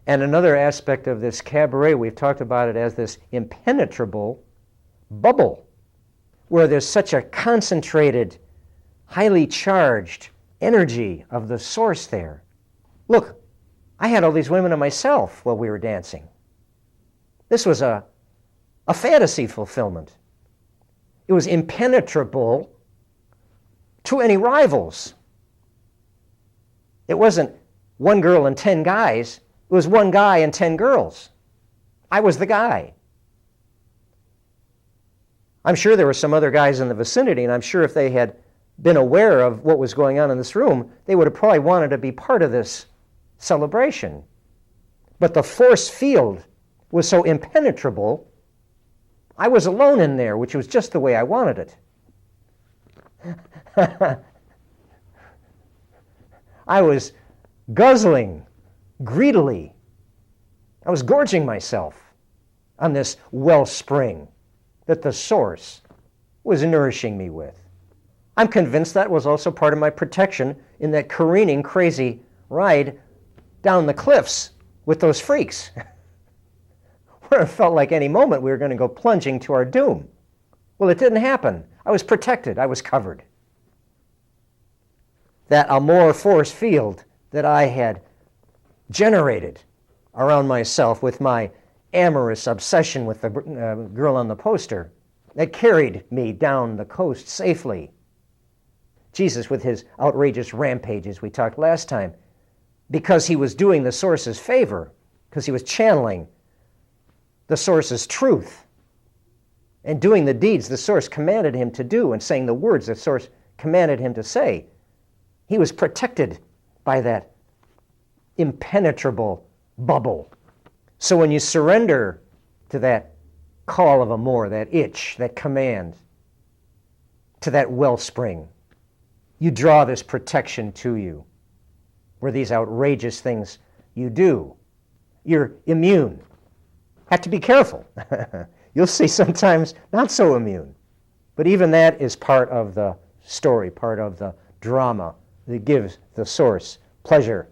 And another aspect of this cabaret, we've talked about it as this impenetrable bubble, where there's such a concentrated, highly charged energy of the source there. Look, I had all these women to myself while we were dancing. This was a fantasy fulfillment. It was impenetrable to any rivals. It wasn't one girl and 10 guys. It was one guy and 10 girls. I was the guy. I'm sure there were some other guys in the vicinity, and I'm sure if they had been aware of what was going on in this room, they would have probably wanted to be part of this celebration. But the force field was so impenetrable, I was alone in there, which was just the way I wanted it. I was guzzling greedily. I was gorging myself on this wellspring that the source was nourishing me with. I'm convinced that was also part of my protection in that careening, crazy ride down the cliffs with those freaks, where it felt like any moment we were going to go plunging to our doom. Well, it didn't happen. I was protected. I was covered. That AMOR force field that I had generated around myself with my amorous obsession with the girl on the poster, that carried me down the coast safely. Jesus, with his outrageous rampages we talked last time, because he was doing the source's favor, because he was channeling the source's truth and doing the deeds the source commanded him to do and saying the words the source commanded him to say, he was protected by that impenetrable bubble. So when you surrender to that call of AMOR, that itch, that command, to that wellspring, you draw this protection to you, where these outrageous things you do. You're immune. Have to be careful. You'll see sometimes not so immune. But even that is part of the story, part of the drama that gives the source pleasure